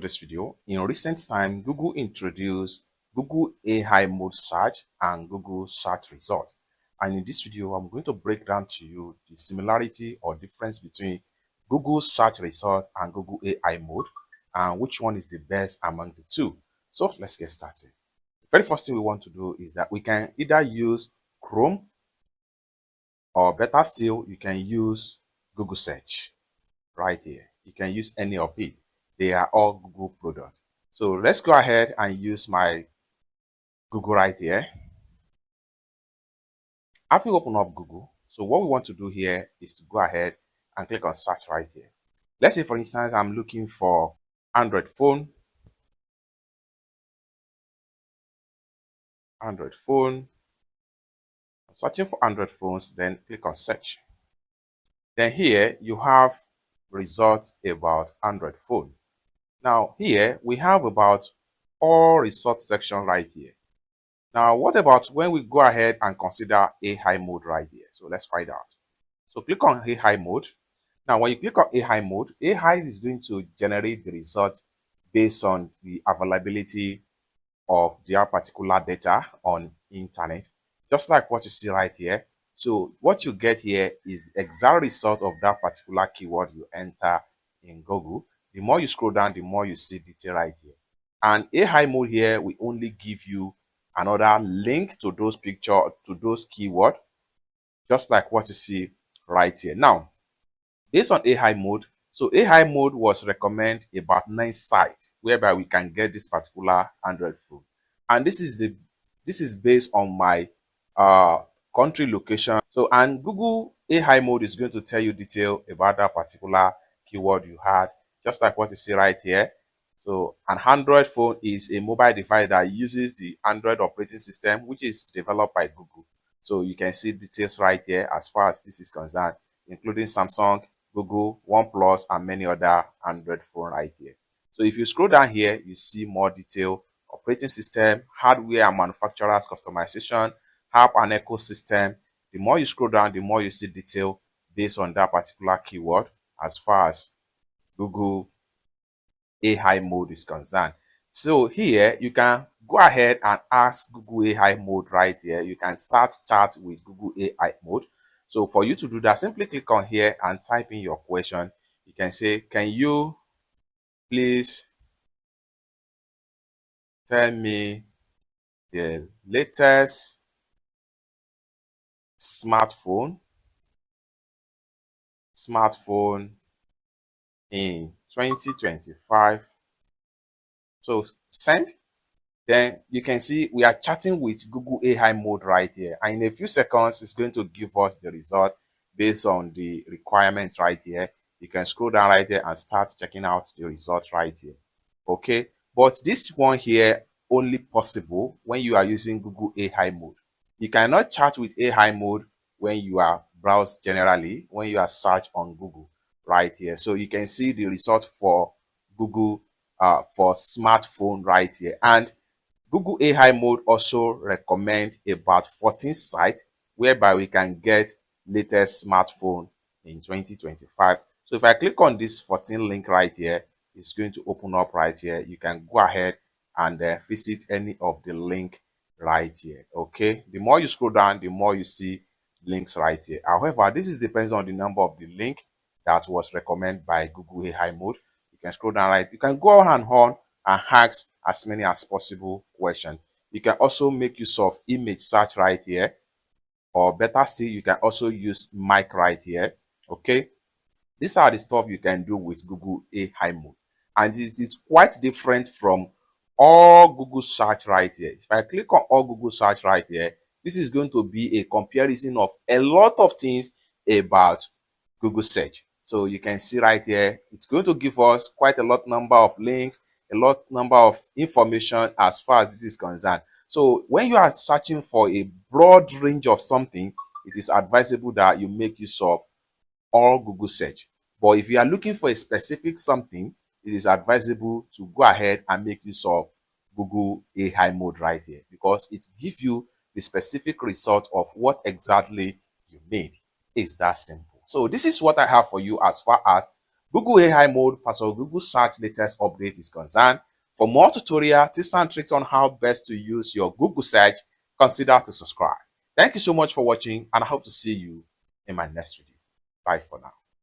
this video. In recent time, Google introduced Google AI mode search and Google search result. And in this video, I'm going to break down to you the similarity or difference between Google search result and Google AI mode and which one is the best among the two. So let's get started. The very first thing we want to do is that we can either use Chrome or better still, you can use Google search right here. You can use any of it. They are all Google products. So let's go ahead and use my Google right here. After you open up Google, so what we want to do here is to go ahead and click on search right here. Let's say, for instance, I'm looking for Android phone. I'm searching for Android phones, then click on search. Then here you have results about Android phone. Now here we have about all results section right here. Now what about when we go ahead and consider AI mode right here? So let's find out. So click on AI mode. Now when you click on AI mode, AI is going to generate the result based on the availability of their particular data on internet, just like what you see right here. So what you get here is the exact result of that particular keyword you enter in Google. The more you scroll down, the more you see detail right here. And AI mode here will only give you another link to those picture, to those keywords, just like what you see right here. Now, based on AI mode, so AI mode was recommend about 9 sites whereby we can get this particular Android phone. And this is based on my country location. So, and Google AI mode is going to tell you detail about that particular keyword you had, just like what you see right here. So an Android phone is a mobile device that uses the Android operating system, which is developed by Google. So you can see details right here as far as this is concerned, including Samsung, Google, OnePlus, and many other Android phone right here. So if you scroll down here, you see more detail: operating system, hardware and manufacturers customization, app and ecosystem. The more you scroll down, the more you see detail based on that particular keyword as far as Google AI mode is concerned. So here you can go ahead and ask Google AI mode right here. You can start chat with Google AI mode. So for you to do that, simply click on here and type in your question. You can say, can you please tell me the latest smartphone in 2025? So send. Then you can see we are chatting with Google AI mode right here. And in a few seconds, it's going to give us the result based on the requirements right here. You can scroll down right here and start checking out the results right here. Okay. But this one here only possible when you are using Google AI mode. You cannot chat with AI mode when you are browse generally, when you are search on Google right here. So you can see the result for Google for smartphone right here. And Google AI mode also recommend about 14 sites whereby we can get latest smartphone in 2025. So if I click on this 14 link right here, it's going to open up right here. You can go ahead and visit any of the link right here. Okay, the more you scroll down, the more you see links right here. However, this is depends on the number of the link that was recommended by Google AI mode. You can scroll down right. You can go on and ask as many as possible questions. You can also make use of image search right here, or better still, you can also use mic right here. Okay, these are the stuff you can do with Google AI mode, and this is quite different from all Google search right here. If I click on all Google search right here, this is going to be a comparison of a lot of things about Google search. So you can see right here, it's going to give us quite a lot number of links, a lot number of information as far as this is concerned. So when you are searching for a broad range of something, it is advisable that you make use of all Google search. But if you are looking for a specific something, it is advisable to go ahead and make use of Google AI mode right here, because it gives you the specific result of what exactly you need. It's that simple. So this is what I have for you as far as Google AI mode versus Google search latest update is concerned. For more tutorial tips and tricks on how best to use your Google search, consider to subscribe. Thank you so much for watching, and I hope to see you in my next video. Bye for now.